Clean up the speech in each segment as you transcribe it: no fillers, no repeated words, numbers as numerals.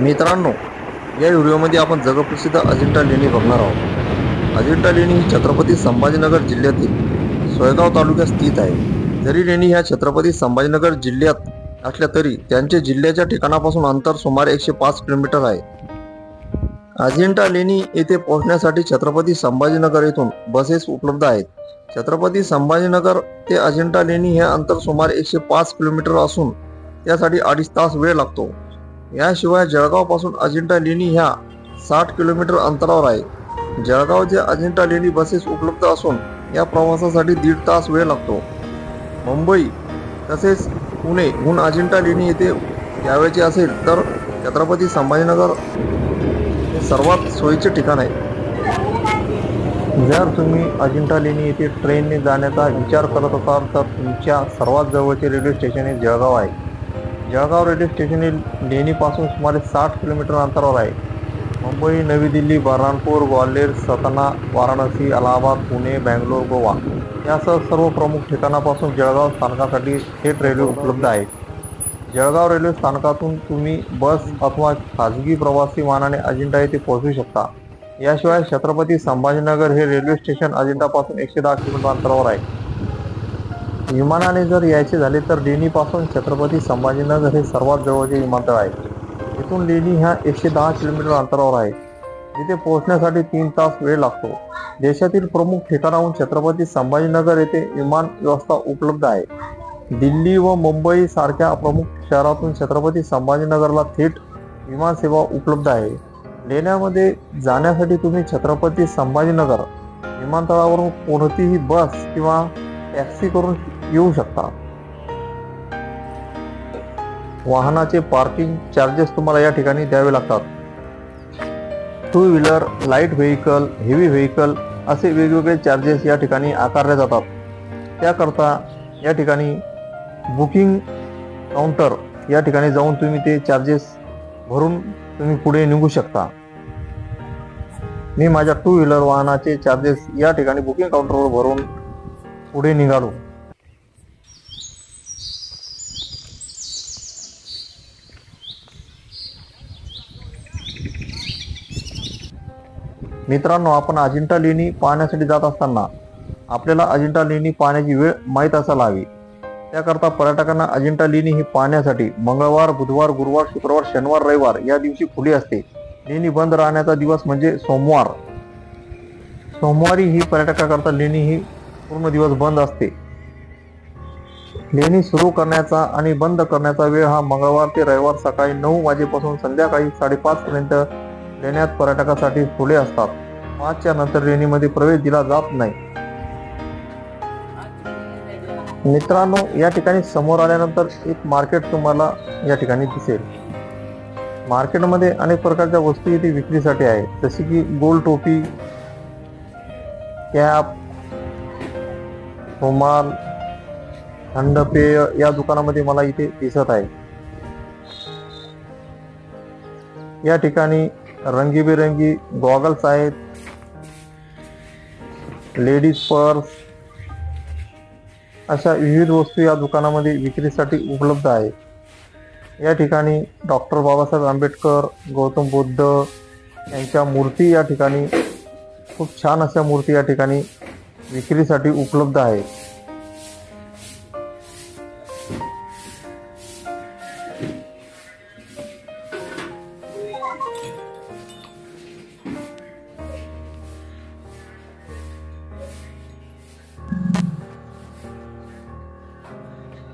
मित्रांनो, या व्हिडिओमध्ये आपण जगप्रसिद्ध अजिंठा लेणी बघणार आहोत। अजिंठा लेणी ही छत्रपती संभाजीनगर जिल्ह्यातील सोयगाव तालुक्यात स्थित आहे। जरी लेणी ह्या छत्रपती संभाजीनगर जिल्ह्यात असल्या तरी त्यांचे जिल्ह्याच्या ठिकाणापासून अंतर सुमारे 105 किलोमीटर आहे। अजिंठा लेणी येथे पोहोचण्यासाठी छत्रपती संभाजीनगर येथून बसेस उपलब्ध आहेत। छत्रपती संभाजीनगर ते अजिंठा लेणी हे अंतर सुमारे 105 किलोमीटर असून त्यासाठी 2.5 तास वेळ लागतो। याशिवाय जळगाव पासून अजिंठा लेणी ह्या 60 किलोमीटर अंतरावर आहे। जळगाव ते अजिंठा लेणी बसेस उपलब्ध असून या प्रवासासाठी 1.5 तास वेळ लागतो। मुंबई तसेच पुणेहून अजिंठा लेणी येथे यावयाचे असेल तर छत्रपती संभाजीनगर हे सर्वात सोयीचे ठिकाण आहे। जर तुम्ही अजिंठा लेणी येथे ट्रेनने जाण्याचा विचार करत असाल तर तुमच्या सर्वात जवळचे रेल्वे स्टेशन हे जळगाव आहे। जळगाव रेल्वे स्टेशन हे लेणीपासून सुमारे 60 किलोमीटर अंतरावर आहे। मुंबई, नवी दिल्ली, बऱ्हाणपूर, ग्वाल्हेर, सतना, वाराणसी, अलाहाबाद, पुणे, बंगलोर, गोवा यासह सर्व प्रमुख ठिकाणापासून जळगाव स्थानकासाठी थेट रेल्वे उपलब्ध आहे। जळगाव रेल्वे स्थानकातून तुम्ही बस अथवा खाजगी प्रवासी वाहनाने अजिंठा येथे पोहोचू शकता। याशिवाय छत्रपती संभाजीनगर हे रेल्वे स्टेशन अजिंठापासून 110 किलोमीटर अंतरावर आहे। विमानाने जर यायचे झाले तर लेणीपासून छत्रपती संभाजीनगर हे सर्वात जवळचे विमानतळ आहे। इथून लेणी ह्या 110 किलोमीटर अंतरावर आहे, जिथे पोहोचण्यासाठी 3 तास वेळ लागतो। देशातील प्रमुख ठिकाणाहून छत्रपती संभाजीनगर येथे विमान व्यवस्था उपलब्ध आहे। दिल्ली व मुंबई सारख्या प्रमुख शहरातून छत्रपती संभाजीनगरला थेट विमान सेवा उपलब्ध आहे। लेण्यामध्ये जाण्यासाठी तुम्ही छत्रपती संभाजीनगर विमानतळावरून कोणतीही बस किंवा टॅक्सी करून येऊ शकता। वाहनाचे पार्किंग चार्जेस तुम्हाला या ठिकाणी द्यावे लागतात। 2 wheeler, light vehicle, heavy vehicle असे वेगवेगळे चार्जेस या ठिकाणी आकारले जातात। त्याकरता या ठिकाणी बुकिंग काउंटर या ठिकाणी जाऊन तुम्ही ते चार्जेस भरून तुम्ही पुढे निघू शकता। मी माझ्या 2 व्हीलर वाहनाचे चार्जेस या ठिकाणी बुकिंग काउंटरवर भरून पुढे निघालो। मित्रांनो, आपण अजिंठा लेणी पाहण्यासाठी जात असताना आपल्याला अजिंठा लेणी पाहण्याची वेळ माहीत असायला हवी। त्याकरता पर्यटकांना अजिंठा लेणी ही पाहण्यासाठी मंगळवार, बुधवार, गुरुवार, शुक्रवार, शनिवार, रविवार या दिवशी खुली असते। लेणी बंद राहण्याचा दिवस म्हणजे सोमवार। सोमवारी ही पर्यटकाकरता लेणी ही पूर्ण दिवस बंद असते। लेणी सुरू करण्याचा आणि बंद करण्याचा वेळ हा मंगळवार ते रविवार सकाळी 9 वाजेपासून संध्याकाळी 5:30 पर्यंत लेण्यात पर्यटकासाठी खुले असतात। 5च्या नंतर लेणीमध्ये प्रवेश दिला जात नाही। मित्रांनो, या ठिकाणी समोर आल्यानंतर एक मार्केट तुम्हाला या ठिकाणी दिसेल। मार्केटमध्ये अनेक प्रकारच्या वस्तू इथे विक्रीसाठी आहे, जसे की गोल टोपी, कॅप, रुमाल, थंड पेय या दुकानामध्ये मला इथे दिसत आहे। या ठिकाणी रंगीबेरंगी गॉगल्स आहेत, लेडीज पर्स अशा विविध वस्तू या दुकानामध्ये विक्रीसाठी उपलब्ध आहे। या ठिकाणी डॉक्टर बाबासाहेब आंबेडकर, गौतम बुद्ध यांच्या मूर्ती या ठिकाणी खूप छान अशा मूर्ती या ठिकाणी विक्रीसाठी उपलब्ध आहेत।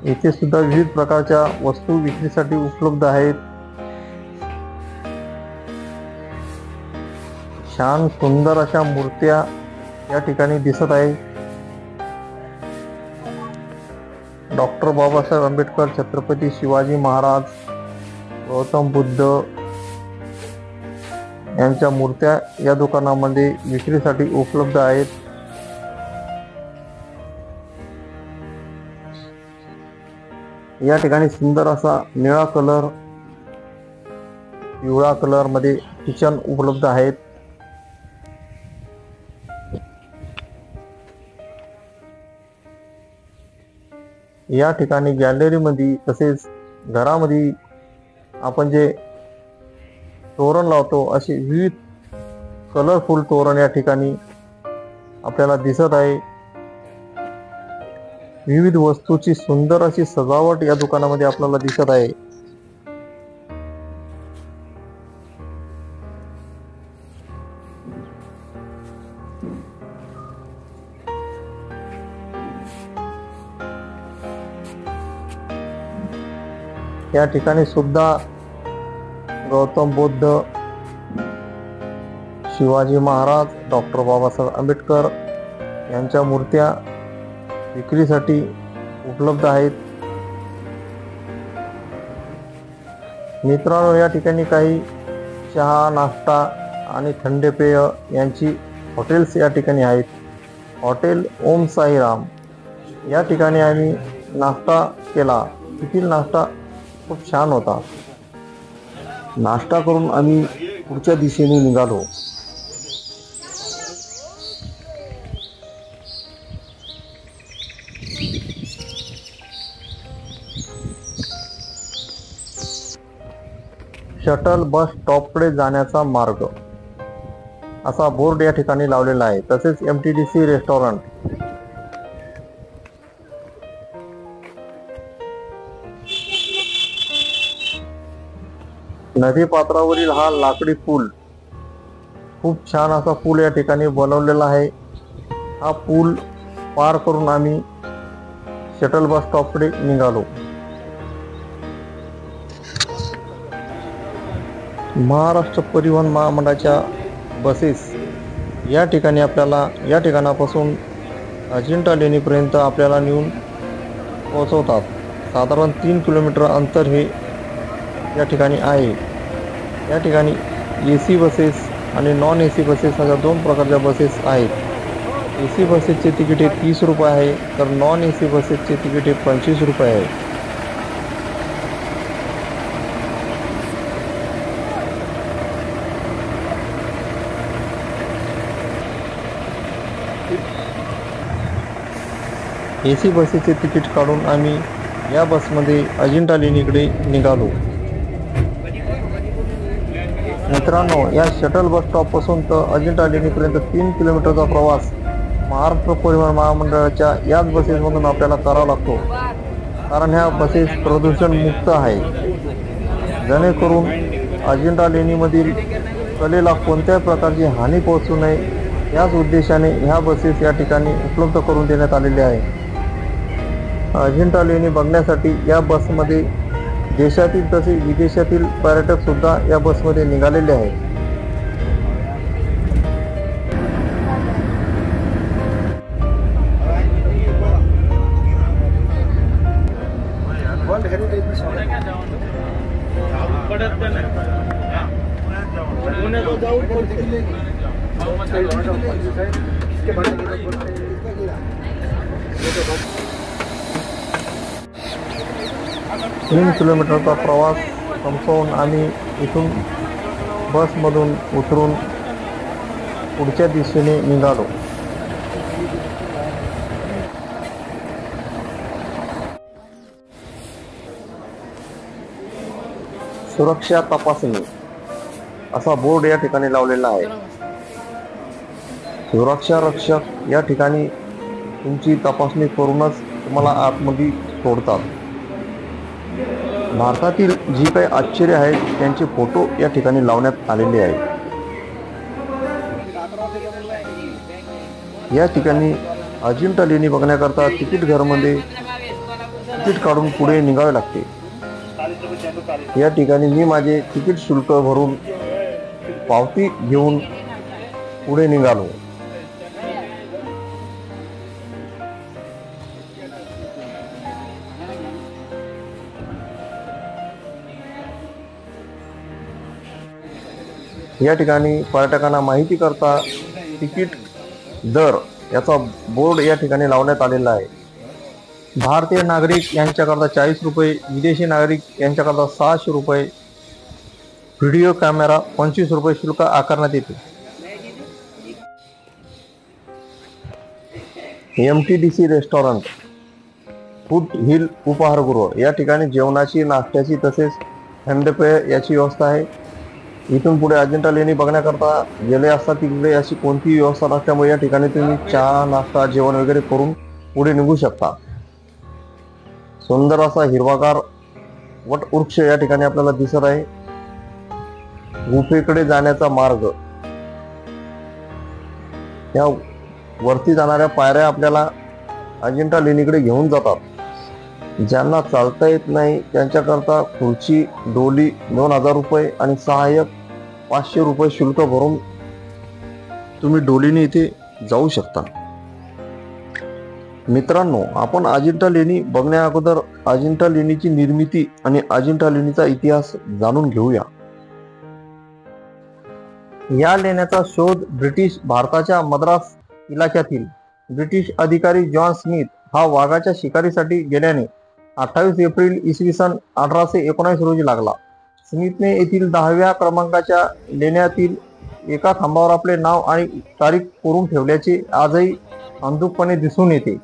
येथे सुद्धा विविध प्रकारच्या वस्तू विक्रीसाठी उपलब्ध आहेत। छान सुंदर अशा मूर्त्या या ठिकाणी दिसत आहे। डॉक्टर बाबासाहेब आंबेडकर, छत्रपती शिवाजी महाराज, गौतम बुद्ध यांच्या मूर्त्या या दुकानामध्ये विक्रीसाठी उपलब्ध आहेत। या ठिकाणी सुंदर असा निळा कलर, पिवळा कलर मध्ये किचन उपलब्ध आहेत। या ठिकाणी गॅलरीमध्ये तसेच घरामध्ये आपण जे तोरण लावतो असे विविध कलरफुल तोरण या ठिकाणी आपल्याला दिसत आहे. विविध वस्तूची सुंदर अशी सजावट या दुकानामध्ये आपल्याला दिसत आहे. या ठिकाणी सुद्धा गौतम बुद्ध, शिवाजी महाराज, डॉक्टर बाबासाहेब आंबेडकर यांच्या मूर्त्या विक्रीसाठी उपलब्ध आहेत. मित्रांनो, या ठिकाणी काही चहा, नाश्ता आणि थंड पेय यांची हॉटेल्स या ठिकाणी आहेत. हॉटेल ओम साईराम या ठिकाणी आम्ही नाश्ता केला. तेथील नाश्ता खूप छान होता. नाश्ता करून आम्ही पुढच्या दिशेने निघालो. शटल बस स्टॉपकडे जाण्याचा मार्ग असा बोर्ड या ठिकाणी लावलेला आहे. तसेच MTDC रेस्टॉरंट, नदी पात्रावरील हा लाकडी पूल, खूप छान असा पूल या ठिकाणी बनवलेला आहे. हा पूल पार करून आम्ही शटल बस स्टॉपकडे निघालो. महाराष्ट्र परिवहन महामंडळाच्या बसेस या ठिकाणी आपल्याला या ठिकाणापासून अजिंठा लेणीपर्यंत आपल्याला नेऊन पोहोचवतात. साधारण 3 किलोमीटर अंतर हे या ठिकाणी आहे. या ठिकाणी AC बसेस आणि नॉन AC बसेस अशा 2 प्रकारच्या बसेस आहेत. AC बसेसचे तिकीट हे 30 रुपये आहे, तर नॉन AC बसेसचे तिकीट हे 25 रुपये आहे. AC बसेसचे तिकीट काढून आम्ही या बसमध्ये अजिंठा लेणीकडे निघालो. मित्रांनो, या शटल बस स्टॉपपासून तर अजिंठा लेणीपर्यंत 3 किलोमीटरचा प्रवास महाराष्ट्र परिवहन महामंडळाच्या याच बसेसमधून आपल्याला करावा लागतो. कारण ह्या बसेस प्रदूषण मुक्त आहे. जेणेकरून अजिंठा लेणीमधील कलेला कोणत्याही प्रकारची हानी पोहोचू नये याच उद्देशाने ह्या बसेस या ठिकाणी उपलब्ध करून देण्यात आलेले आहे. अजिंठा लेणी बघण्यासाठी या बसमध्ये देशातील तसेच विदेशातील पर्यटक सुद्धा या बसमध्ये निघालेले आहेत. तीन किलोमीटरचा प्रवास संपवून आम्ही इथून बसमधून उतरून पुढच्या दिशेने निघालो. सुरक्षा तपासणी असा बोर्ड या ठिकाणी लावलेला आहे. सुरक्षा रक्षक या ठिकाणी तुमची तपासणी करूनच तुम्हाला आतमध्ये सोडतात. भारतातील जी काही आश्चर्य आहेत त्यांचे फोटो या ठिकाणी लावण्यात आलेले आहेत. या ठिकाणी अजिंठा लेणी बघण्याकरता तिकीट घरमध्ये तिकीट काढून पुढे निघावे लागते. या ठिकाणी मी माझे तिकीट शुल्क भरून पावती घेऊन पुढे निघालो. या ठिकाणी पर्यटकांना माहिती करता तिकीट दर याचा बोर्ड या ठिकाणी लावण्यात आलेला आहे. भारतीय नागरिक यांच्याकरता 40 रुपये, विदेशी नागरिक यांच्याकरता 600 रुपये, व्हिडिओ कॅमेरा 25 रुपये शुल्क आकारण्यात येते. MTDC रेस्टॉरंट, फूड हिल उपाहारगृह या ठिकाणी जेवणाची, नाश्त्याची तसेच थंड पेय याची व्यवस्था आहे. इथून पुढे अजिंठा लेणी बघण्याकरता गेले असता तिकडे अशी कोणतीही व्यवस्था नसल्यामुळे या ठिकाणी तुम्ही चहा नाश्ता जेवण वगैरे करून पुढे निघू शकता। सुंदर असा हिरवागार वट वृक्ष या ठिकाणी आपल्याला दिसत आहे। गुफेकडे जाण्याचा मार्ग, या वरती जाणाऱ्या पायऱ्या आपल्याला अजिंठा लेणीकडे घेऊन जातात। ज्यांना चालता येत नाही त्यांच्याकरता खुर्ची डोली 2000 रुपये आणि सहाय्यक 500 रुपये शुल्क भरून तुम्ही डोलीने इथे जाऊ शकता। मित्रांनो, आपण अजिंठा लेणी बघण्या अगोदर अजिंठा लेणीची निर्मिती आणि अजिंठा लेणीचा इतिहास जाणून घेऊया। या लेण्याचा शोध ब्रिटिश भारताच्या मद्रास इलाख्यातील ब्रिटिश अधिकारी जॉन स्मिथ हा वाघाच्या शिकारीसाठी गेल्याने 28 एप्रिल इसवी सन 1819 रोजी लागला। स्मिथने येथील 10व्या क्रमांकाच्या लेण्यातील एका खांबावर आपले नाव आणि तारीख कोरून ठेवल्याचे आजही अंधुकपणे दिसून येते।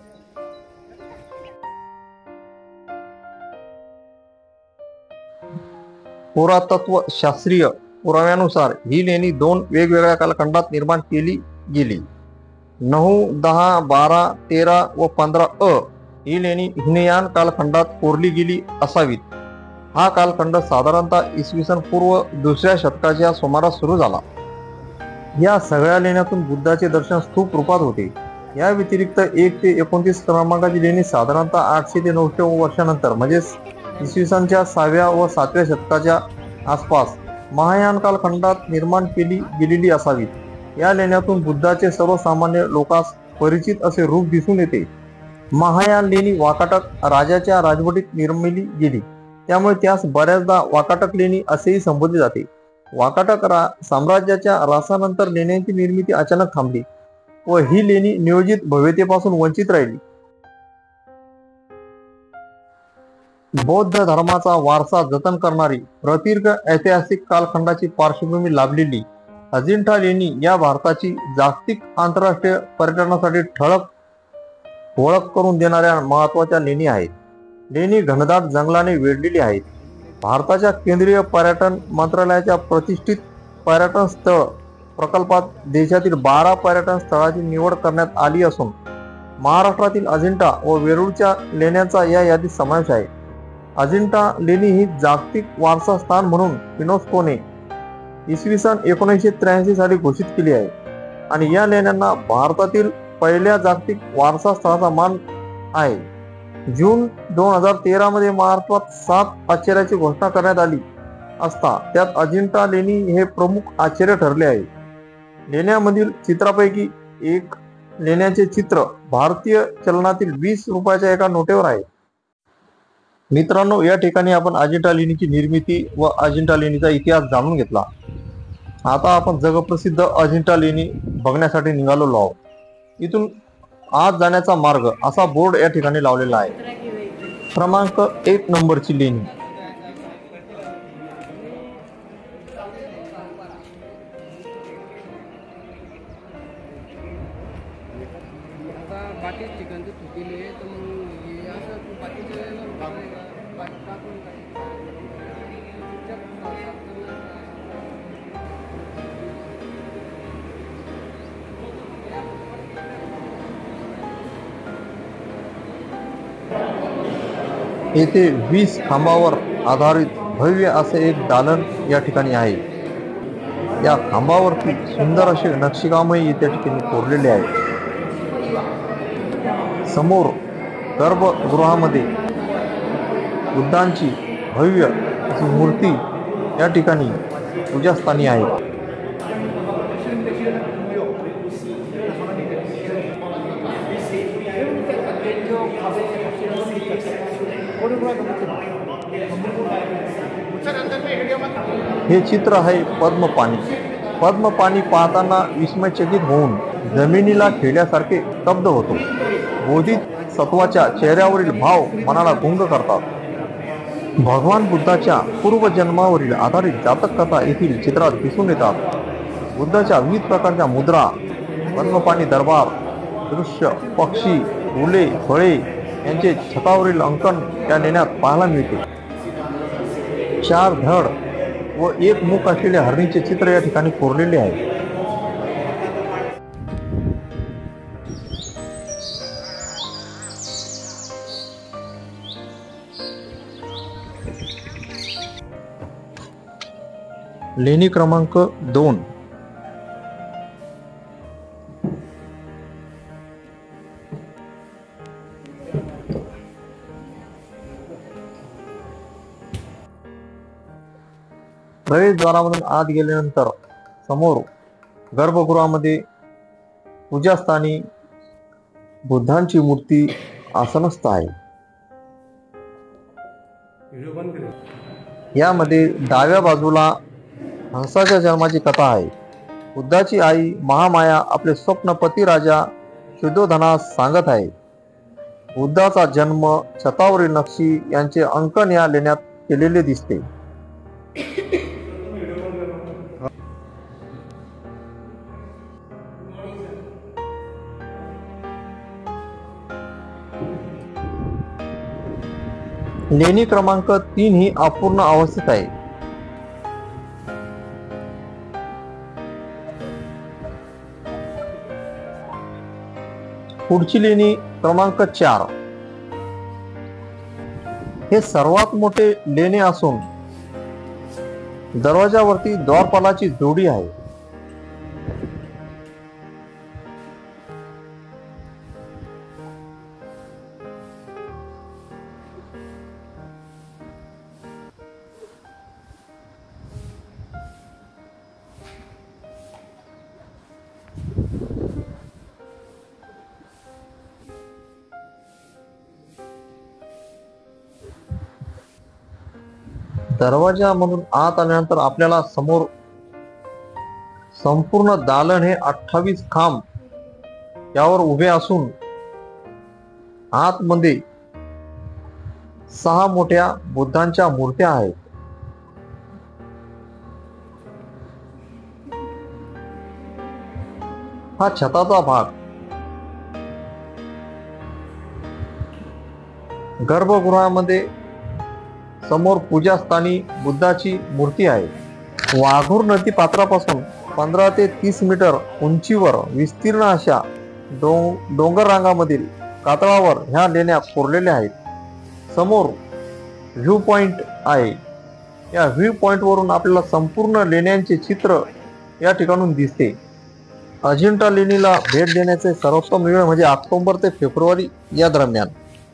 पुरातत्व शास्त्रीय पुराव्यानुसार ही लेणी 2 वेगवेगळ्या कालखंडात निर्माण केली गेली। 9, 10, 12, 13 व 15 ही लेणी हिनयान कालखंडात कोरली गेली असावीत। हा कालखंड साधारणतः इसवी सन पूर्व 2ऱ्या शतकाच्या सुमारास सुरू झाला। या सगळ्या लेण्यातून बुद्धाचे दर्शन स्तूप रूपात होते। या व्यतिरिक्त 1 ते 29 क्रमांकाची लेणी साधारणतः 800 ते 900 वर्षानंतर म्हणजेच इसवी सनच्या 6व्या व 7व्या शतकाच्या आसपास महायान कालखंडात निर्माण केली गेलेली असावीत। या लेण्यातून बुद्धाचे सर्वसामान्य लोकांस परिचित असे रूप दिसून येते। महायान लेणी वाकाटक राजाच्या राजवटीत निर्मिली गेली, त्यामुळे त्यास बऱ्याचदा वाकाटक लेणी असेही संबोधले जाते। वाकाटक साम्राज्याच्या ऱ्हासानंतर लेण्यांची निर्मिती अचानक थांबली व ही लेणी नियोजित भव्यतेपासून वंचित राहिली। बौद्ध धर्माचा वारसा जतन करणारी प्रदीर्घ ऐतिहासिक कालखंडाची पार्श्वभूमी लाभलेली अजिंठा लेणी या भारताची जागतिक आंतरराष्ट्रीय पर्यटनासाठी ठळक ओळख करून देणाऱ्या महत्त्वाच्या लेणी आहेत। लेणी घनदाट जंगलाने वेढलेली आहेत। भारताच्या केंद्रीय पर्यटन मंत्रालयाच्या प्रतिष्ठित पर्यटन स्थळ प्रकल्पात देशातील 12 पर्यटन स्थळांची निवड करण्यात आली असून महाराष्ट्रातील अजिंठा व वेरूळच्या लेण्यांचा या यादीत समावेश आहे। अजिंठा लेणी ही जागतिक वारसा स्थान म्हणून युनेस्कोने इसवी सन 1983 साली घोषित केली आहे आणि या लेण्यांना भारतातील पहिल्या जागतिक वारसा स्थळाचा मान आहे। जून 2013 मध्ये महाराष्ट्रात 7 आश्चर्याची घोषणा करण्यात आली असता त्यात अजिंठा लेणी हे प्रमुख आश्चर्य ठरले आहे। लेण्यांमधील चित्रापैकी एक लेण्याचे चित्र भारतीय चलनातील 20 रुपयाच्या एका नोटेवर आहे। मित्रांनो, या ठिकाणी आपण अजिंठा लेणीची निर्मिती व अजिंठा लेणीचा इतिहास जाणून घेतला। आता आपण जगप्रसिद्ध अजिंठा लेणी बघण्यासाठी निघालेलो आहोत। इथून आत जाण्याचा मार्ग असा बोर्ड या ठिकाणी लावलेला आहे। क्रमांक 1 नंबरची लेणी। येथे 20 खांबावर आधारित भव्य असे एक दालन या ठिकाणी आहे। या खांबावरती सुंदर असे नक्षीकामही त्या ठिकाणी कोरलेले आहे। समोर गर्भगृहामध्ये बुद्धांची भव्य अशी मूर्ती या ठिकाणी पूजास्थानी आहे। हे चित्र आहे पद्मपाणी। पद्मपाणी पाहताना विस्मयचकित होऊन जमिनीला खेळल्यासारखे स्तब्ध होतो। बोधित सत्वाच्या चेहऱ्यावरील भाव मनाला गुंग करतात। भगवान बुद्धाच्या पूर्वजन्मावरील आधारित जातक कथा येथील चित्रात दिसून येतात। बुद्धाच्या विविध प्रकारच्या मुद्रा, पद्मपाणी दरबार, दृश्य, पक्षी, फुले, फळे यांचे छतावरील अंकन या लेण्यात पाहायला मिळते। 4 धड व एक मुख असलेले हरणीचे चित्र या ठिकाणी कोरलेले आहे. लेणी क्रमांक 2. प्रवेशद्वारामधून आत गेल्यानंतर समोर गर्भगृहामध्ये पूजास्थानी बुद्धांची मूर्ती आसनस्थ आहे. यामध्ये डाव्या बाजूला हंसाच्या जन्माची कथा आहे. बुद्धाची आई महामाया आपले स्वप्नपती राजा शुद्धोधनास सांगत आहे. बुद्धाचा जन्म, छतावरील नक्षी यांचे अंकन या लेण्यात केलेले दिसते. लेणी क्रमांक 3 ही अपूर्ण अवस्थेत आहे. पुढची लेणी क्रमांक 4. हे सर्वात मोठे लेणे असून दरवाजावरती द्वारपालाची जोडी आहे. दरवाजामधून आत आल्यानंतर आपल्याला समोर संपूर्ण दालन हे 28 खांब यावर उभे असून आतमध्ये 6 मोठ्या बुद्धांच्या मूर्त्या आहेत. हा छताचा भाग. गर्भगृहामध्ये समोर पूजास्थानी बुद्धाची मूर्ती आहे. वाघूर नदी पात्रापासून 15 ते 30 मीटर उंचीवर विस्तीर्ण अशा डोंगर रांगामधील कातळावर ह्या लेण्या कोरलेल्या आहेत. समोर व्ह्यू पॉइंट आहे. या व्ह्यू पॉइंट वरून आपल्याला संपूर्ण लेण्यांचे चित्र या ठिकाणून दिसते. अजिंठा लेणीला भेट देण्याचे सर्वोत्तम वेळ म्हणजे ऑक्टोबर ते फेब्रुवारी या दरम्यान.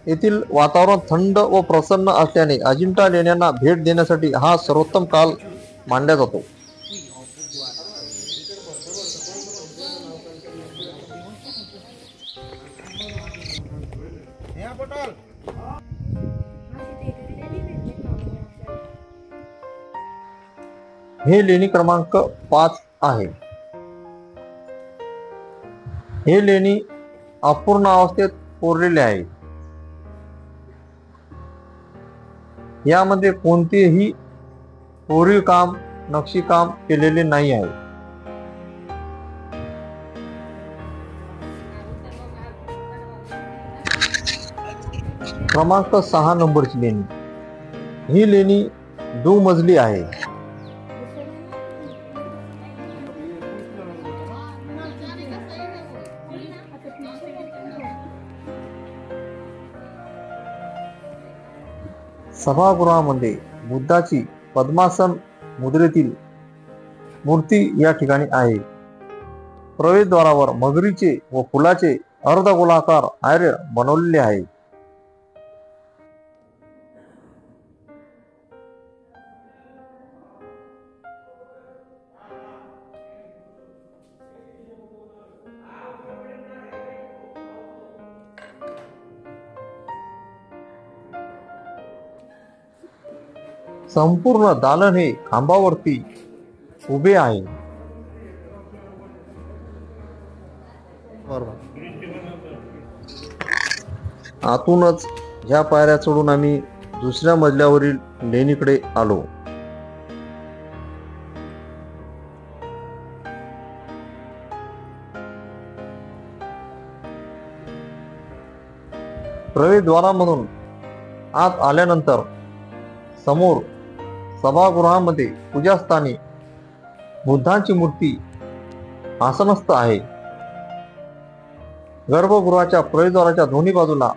येथील वातावरण थंड व प्रसन्न असल्याने अजिंठा लेण्यांना भेट देण्यासाठी हा सर्वोत्तम काल मानला जातो. हे लेणी क्रमांक 5 आहे. हे लेणी अपूर्ण अवस्थेत कोरलेले आहे. यामध्ये कोणतेही कोरीव काम, नक्षीकाम केलेले नाही आहे. क्रमांक 6 नंबरची लेणी. ही लेणी दुमजली आहे. सभागृहामध्ये बुद्धाची पद्मासन मुद्रेतील मूर्ती या ठिकाणी आहे. प्रवेशद्वारावर मगरीचे व फुलाचे अर्धगोलाकार आर्य बनवलेले आहे. संपूर्ण दालन हे खांबावरती उभे आहे. आतूनच ह्या पायऱ्या चढून आम्ही दुसऱ्या मजल्यावरील लेणीकडे आलो. प्रवेशद्वारामधून आत आल्यानंतर समोर सभागृहामध्ये पूजास्थानी बुद्धांची मूर्ती आसनस्थ आहे. गर्भगृहाच्या प्रवेशद्वाराच्या दोन्ही बाजूला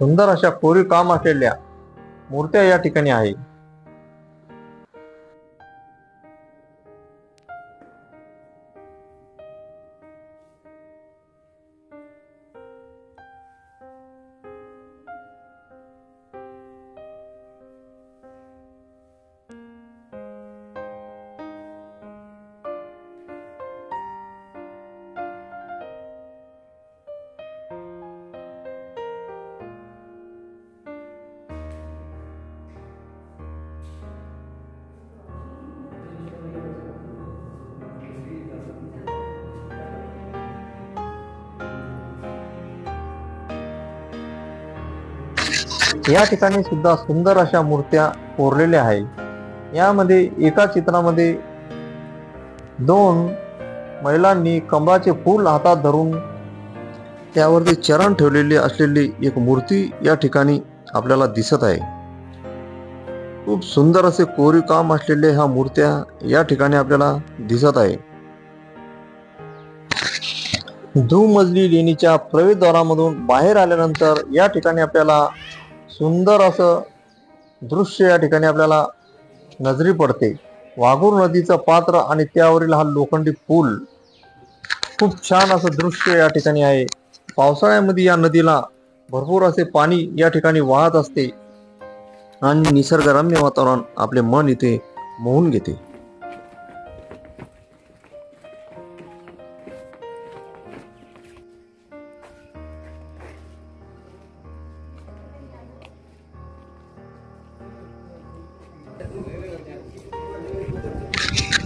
सुंदर अशा कोरीव काम असलेल्या मूर्त्या या ठिकाणी आहे. या ठिकाणी सुद्धा सुंदर अशा मूर्त्या कोरलेल्या आहे. यामध्ये एका चित्रामध्ये दोन महिलांनी कमळाचे फूल हातात धरून त्यावरती चरण ठेवलेले असलेली एक मूर्ती या ठिकाणी आपल्याला दिसत आहे. खूप सुंदर असे कोरीव काम असलेले ह्या मूर्त्या या ठिकाणी आपल्याला दिसत आहे. दुमजली लेणीच्या प्रवेशद्वारामधून बाहेर आल्यानंतर या ठिकाणी आपल्याला सुंदर असं दृश्य या ठिकाणी आपल्याला नजरी पडते. वाघूर नदीचं पात्र आणि त्यावरील हा लोखंडी पूल, खूप छान असं दृश्य या ठिकाणी आहे. पावसाळ्यामध्ये या नदीला भरपूर असे पाणी या ठिकाणी वाहत असते आणि निसर्गरम्य वातावरण आपले मन इथे मोहून घेते.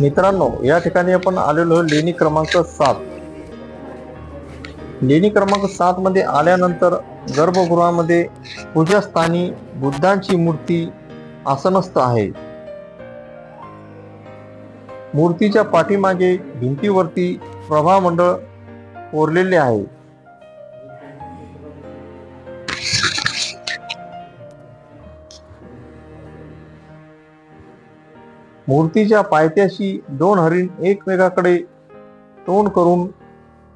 मित्रांनो, या ठिकाणी आपण आलेलो लेणी क्रमांक 7. लेणी क्रमांक 7 मध्ये आल्यानंतर गर्भगृहामध्ये पूजास्थानी बुद्धांची मूर्ती आसनस्थ आहे. मूर्तीच्या पाठीमागे भिंतीवरती प्रभामंडळ कोरलेले आहे. मूर्तीच्या पायथ्याशी 2 हरिण एकमेकाकडे तोंड करून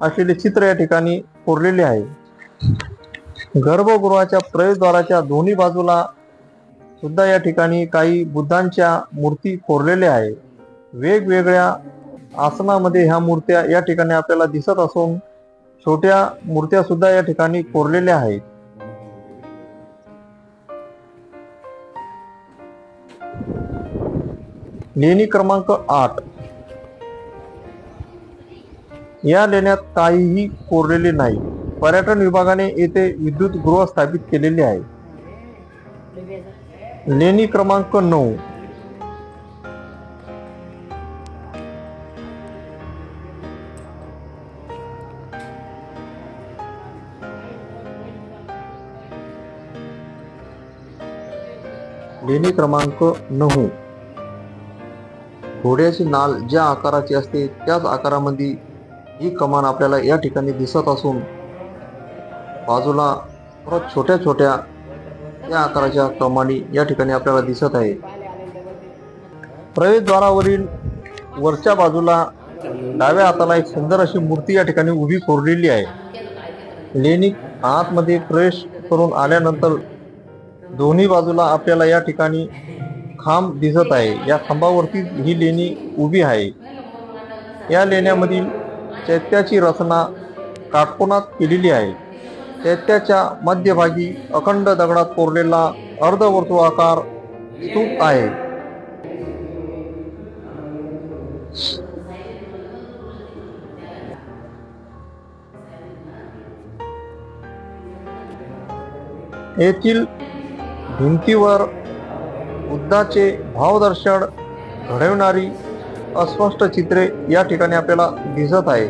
असलेले चित्र या ठिकाणी कोरलेले आहे. गर्भगृहाच्या प्रवेशद्वाराच्या दोन्ही बाजूला सुद्धा या ठिकाणी काही बुद्धांच्या मूर्ती कोरलेल्या आहे. वेगवेगळ्या आसनामध्ये ह्या मूर्त्या या ठिकाणी आपल्याला दिसत असून छोट्या मूर्त्या सुद्धा या ठिकाणी कोरलेल्या आहेत. लेणी क्रमांक 8. या लेण्यात काहीही कोरलेले नाही. पर्यटन विभागाने येथे विद्युत गृह स्थापित केलेले आहे. लेणी क्रमांक 9. लेणी क्रमांक 9. घोड्याची नाल ज्या आकाराची असते त्याच आकारामध्ये ही कमान आपल्याला या ठिकाणी दिसत असून बाजूला परत छोट्या छोट्या या आकाराच्या कमानी या ठिकाणी आपल्याला दिसत आहे. प्रवेशद्वारावरील वरच्या बाजूला डाव्या हाताला एक सुंदर अशी मूर्ती या ठिकाणी उभी कोरलेली आहे. लेणी आतमध्ये प्रवेश करून आल्यानंतर दोन्ही बाजूला आपल्याला या ठिकाणी खांब दिसत आहे. या खांबावरती ही लेणी उभी आहे. या लेण्यामधील चैत्याची रचना काटकोनात केलेली आहे. चैत्याच्या मध्यभागी अखंड दगडात कोरलेला अर्धवर्तुळाकार स्तूप आहे. येथील भिंतीवर बुद्धाचे भावदर्शन घडवणारी अस्पष्ट चित्रे या ठिकाणी आपल्याला दिसत आहे.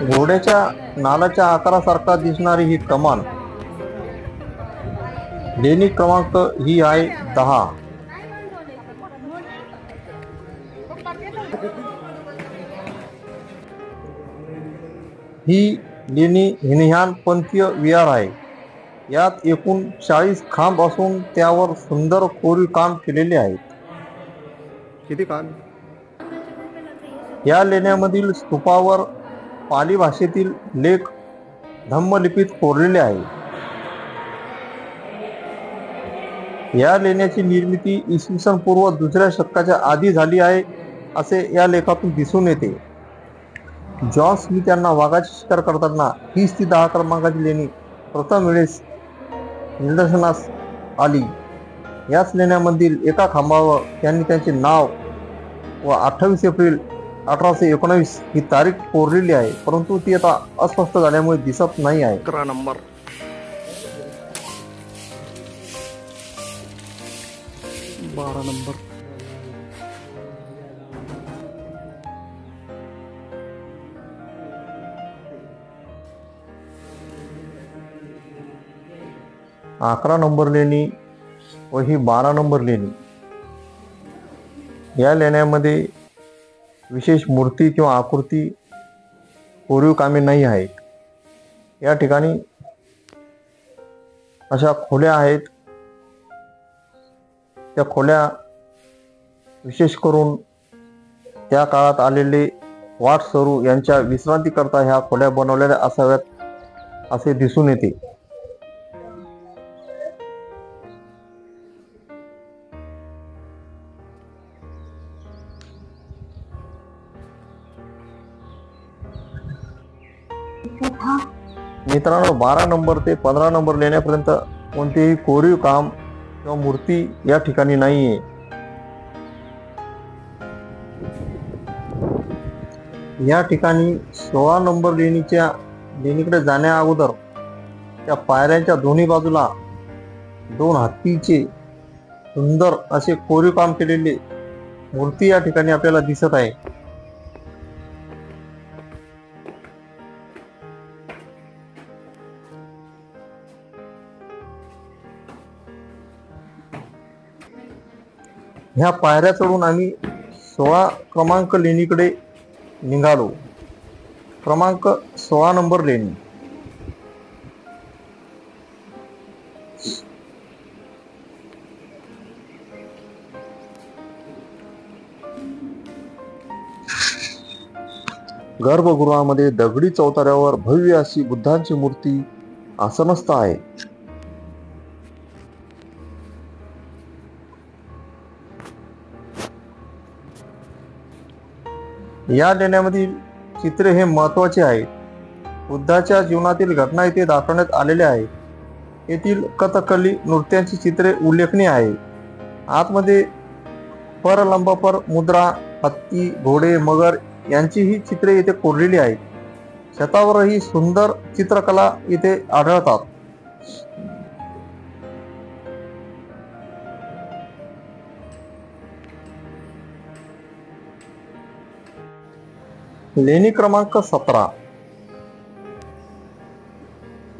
घोड्याच्या नालाच्या आकारासारखा दिसणारी ही कमान लेणी क्रमांक ही आहे 10. ही लेणी हिनह्यानपंथीय विहार आहे. यात एकूण 40 खांब असून त्यावर सुंदर कोरीव काम केलेले आहेत. किती काम? या लेण्यांमधील स्तूपावर पाली भाषेतील लेख धम्मलिपीत कोरलेले आहे. या लेण्याची निर्मिती इसवी सन पूर्व 2ऱ्या शतकाच्या आधी झाली आहे असे या लेखातून दिसून येते. जॉन स्मिथ यांना वाघाची शिकार करताना हीच ती 10 क्रमांकाची लेणी प्रथम वेळेस निदर्शनास आली. याच लेण्यामधील एका खांबावर त्यांनी त्यांचे नाव व 28 एप्रिल 1819 ही तारीख कोरलेली आहे, परंतु ती आता अस्पष्ट झाल्यामुळे दिसत नाही आहे. 11 नंबर. 12 नंबर. 11 नंबर लेणी व ही 12 नंबर लेणी. या लेण्यामध्ये विशेष मूर्ती किंवा आकृती कोरीव कामे नाही आहेत. या ठिकाणी अशा खोल्या आहेत. त्या खोल्या विशेष करून त्या काळात आलेले वाटसरू यांच्या विश्रांतीकरता ह्या खोल्या बनवलेल्या असाव्यात असे दिसून येते. मित्रांनो, 12 नंबर ते 15 नंबर लेण्यापर्यंत कोणतेही कोरीव काम किंवा मूर्ती या ठिकाणी नाहीये. या ठिकाणी 16 नंबर लेणीकडे जाण्या अगोदर त्या पायऱ्यांच्या दोन्ही बाजूला 2 हत्तीचे सुंदर असे कोरीव काम केलेले मूर्ती या ठिकाणी आपल्याला दिसत आहे. ह्या पायऱ्या चढून आम्ही 16 क्रमांक लेणीकडे निघालो. क्रमांक 16 नंबर लेणी. गर्भगृहामध्ये दगडी चौताऱ्यावर भव्य अशी बुद्धांची मूर्ती आसनस्थ आहे. या लेण्यामधील चित्रे हे महत्वाचे आहेत. बुद्धाच्या जीवनातील घटना इथे दाखवण्यात आलेल्या आहेत. येथील कथकली नृत्यांची चित्रे उल्लेखनीय आहे. आतमध्ये परलंबपर मुद्रा, हत्ती, घोडे, मगर यांची ही चित्रे इथे कोरलेली आहेत. छतावरही सुंदर चित्रकला इथे आढळतात. लेणी क्रमांक 17.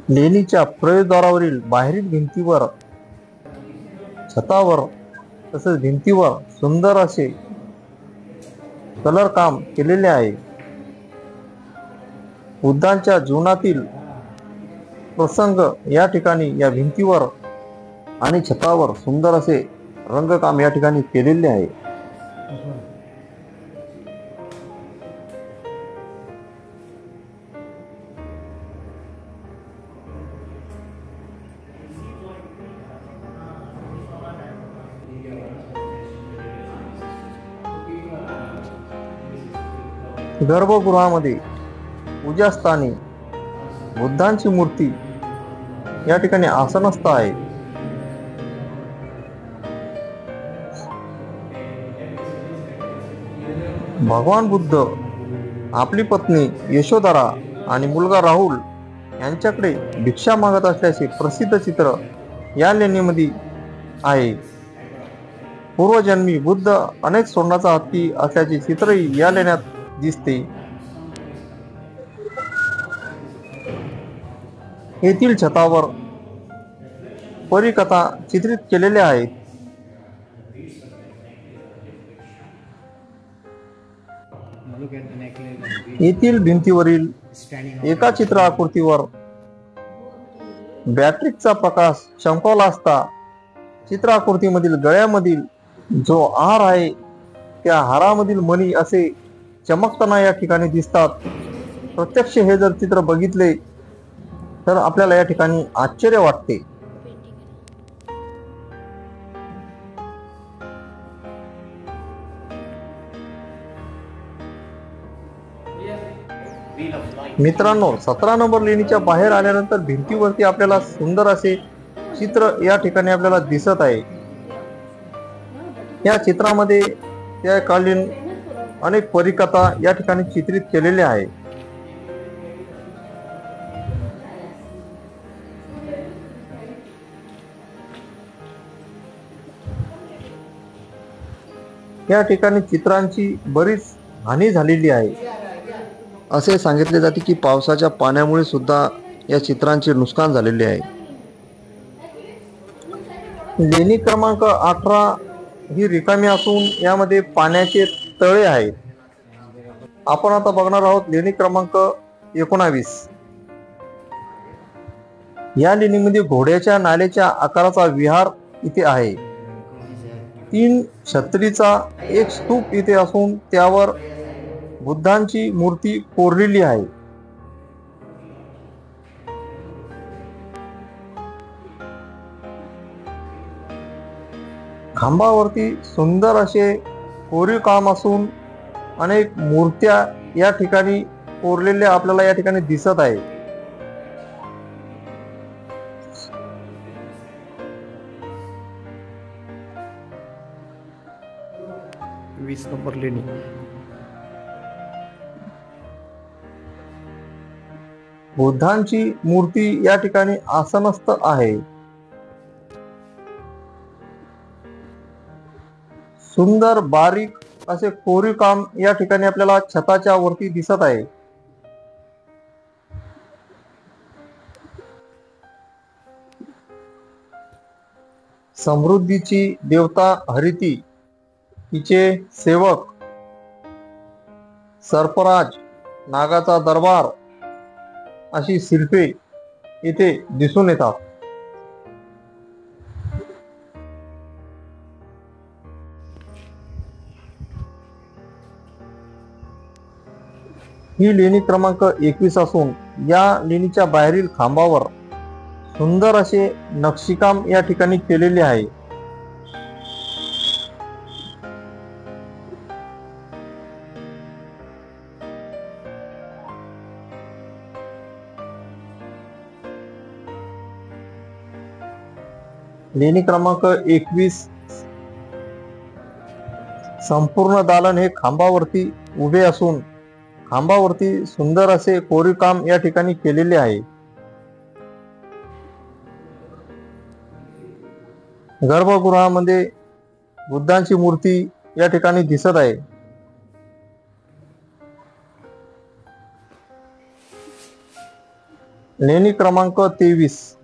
लेणीच्या प्रवेशद्वारावरील बाहेरील भिंतीवर, छतावर तसेच भिंतीवर सुंदर असे कलर काम केलेले आहे. बुद्धांच्या जीवनातील प्रसंग या ठिकाणी या भिंतीवर आणि छतावर सुंदर असे रंगकाम या ठिकाणी केलेले आहे. गर्भगृहामध्ये पूजास्थानी बुद्धांची मूर्ती या ठिकाणी आसनस्थ आहे. भगवान बुद्ध आपली पत्नी यशोधरा आणि मुलगा राहुल यांच्याकडे भिक्षा मागत असल्याचे प्रसिद्ध चित्र या लेणीमध्ये आहे. पूर्वजन्मी बुद्ध अनेक सोन्याचा हत्ती असल्याचे चित्रही या लेण्यात दिसते. येथील छतावर परिकथा चित्रित केलेल्या आहेत. येथील भिंतीवरील एका चित्र आकृतीवर बॅटरीचा प्रकाश चमकवला असता चित्र आकृतीमधील गळ्यामधील जो हार आहे त्या हारामधील मणी असे चमकताना या ठिकाणी दिसतात. प्रत्यक्ष हे जर चित्र बघितले तर आपल्याला या ठिकाणी आश्चर्य वाटते. मित्रांनो, 17 नंबर लेणीच्या बाहेर आल्यानंतर भिंतीवरती आपल्याला सुंदर असे चित्र या ठिकाणी आपल्याला दिसत आहे. या चित्रामध्ये त्या कालीन अनेक परिकथा या ठिकाणी चित्रित केलेल्या आहे. या ठिकाणी चित्रांची बरीच हानी झालेली आहे. असे सांगितले जाते की पावसाच्या पाण्यामुळे सुद्धा या चित्रांचे नुकसान झालेले आहे. लेणी क्रमांक 18 ही रिकामी असून यामध्ये पाण्याचे तळे आहेत. आपण आता बघणार आहोत लेणी क्रमांक 19. या लेणीमध्ये घोड्याच्या नाल्याच्या आकाराचा विहार इथे आहे. 3 छत्रीचा एक स्तूप इथे असून त्यावर बुद्धांची मूर्ती कोरलेली आहे. खांबावरती सुंदर असे कोरीव काम असून अनेक मूर्त्या या ठिकाणी कोरलेल्या आपल्याला या ठिकाणी दिसत आहे. वीस नंबर लेणी. बुद्धांची मूर्ती या ठिकाणी आसनस्थ आहे. सुंदर बारीक असे कोरीव काम या ठिकाणी आपल्याला छताच्या वरती दिसत आहे. समृद्धीची देवता हरिती, तिचे सेवक सर्पराज, नागाचा दरबार अशी शिल्पे इथे दिसून येतात. ही लेणी क्रमांक 21 असून या लेणीच्या बाहेरील खांबावर सुंदर असे नक्षीकाम या ठिकाणी केलेले आहे. लेणी क्रमांक 21 संपूर्ण दालन हे खांबावरती उभे असून खांबावरती सुंदर असे कोरीव काम या ठिकाणी केलेले आहे. गर्भगृहामध्ये बुद्धांची मूर्ती या ठिकाणी दिसत आहे. लेणी क्रमांक 23.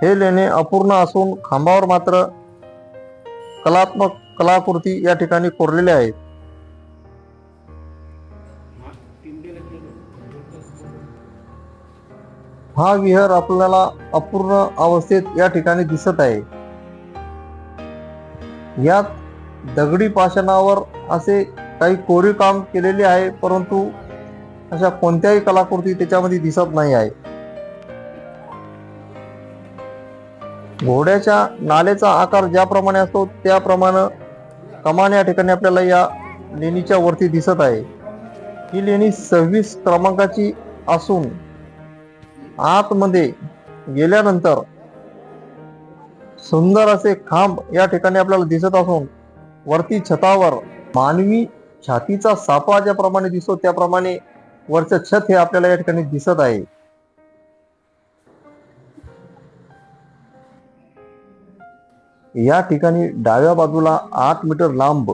हे लेणे अपूर्ण असून खांबावर मात्र कलात्मक कलाकृती या ठिकाणी कोरलेल्या आहेत. हा विहार आपल्याला अपूर्ण अवस्थेत या ठिकाणी दिसत आहे. यात दगडी पाषाणावर असे काही कोरीव काम केलेले आहे, परंतु अशा कोणत्याही कलाकृती त्याच्यामध्ये दिसत नाही आहे. घोड्याच्या नालेचा आकार ज्याप्रमाणे असतो त्याप्रमाणे कमान या ठिकाणी आपल्याला या लेणीच्या वरती दिसत आहे. ही लेणी 26 क्रमांकाची असून आतमध्ये गेल्यानंतर सुंदर असे खांब या ठिकाणी आपल्याला दिसत असून वरती छतावर मानवी छातीचा सापळा ज्याप्रमाणे दिसतो त्याप्रमाणे वरचं छत हे आपल्याला या ठिकाणी दिसत आहे. या ठिकाणी डाव्या बाजूला 8 मीटर लांब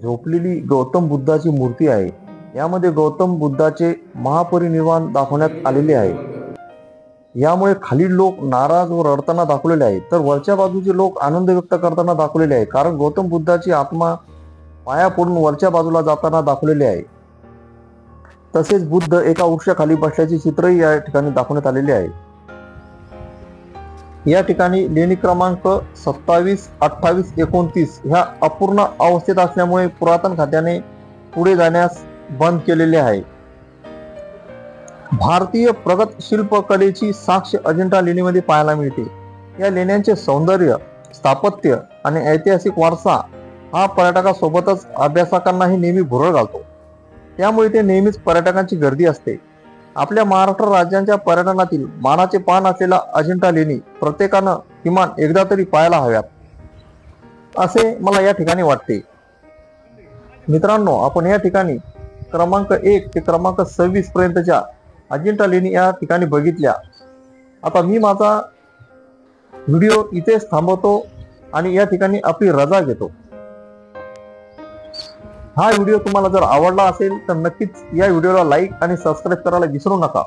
झोपलेली गौतम बुद्धाची मूर्ती आहे. यामध्ये गौतम बुद्धाचे महापरिनिर्वाण दाखवण्यात आलेले आहे. यामुळे खालील लोक नाराज व रडताना दाखवलेले आहेत, तर वरच्या बाजूचे लोक आनंद व्यक्त करताना दाखवलेले आहे, कारण गौतम बुद्धाची आत्मा पाया पडून वरच्या बाजूला जाताना दाखवलेले आहे. तसेच बुद्ध एका वृक्षाखाली बसल्याचे चित्रही या ठिकाणी दाखवण्यात आलेले आहे. या ठिकाणी लेणी क्रमांक 27, 28, 29 ह्या अपूर्ण अवस्थेत असल्यामुळे पुरातन खात्याने पुढे जाण्यास बंद केलेले आहे. भारतीय प्रगत शिल्पकलेची साक्ष अजिंठा लेणीमध्ये पाहायला मिळते. या लेण्यांचे सौंदर्य, स्थापत्य आणि ऐतिहासिक वारसा हा पर्यटकासोबतच अभ्यासकांनाही नेहमी भुरळ घालतो. त्यामुळे ते नेहमीच पर्यटकांची गर्दी असते. आपल्या महाराष्ट्र राज्याच्या पर्यटनातील मानाचे पान असलेला अजिंठा लेणी प्रत्येकानं किमान एकदा तरी पाहायला हव्यात, असे मला या ठिकाणी वाटते. मित्रांनो, आपण या ठिकाणी क्रमांक 1 ते क्रमांक 26 पर्यंतच्या अजिंठा लेणी या ठिकाणी बघितल्या. आता मी माझा व्हिडिओ इथेच थांबवतो आणि या ठिकाणी आपली रजा घेतो. हा व्हिडिओ तुम्हाला जर आवडला असेल तर नक्कीच या व्हिडिओला लाईक आणि सबस्क्राईब करायला विसरू नका.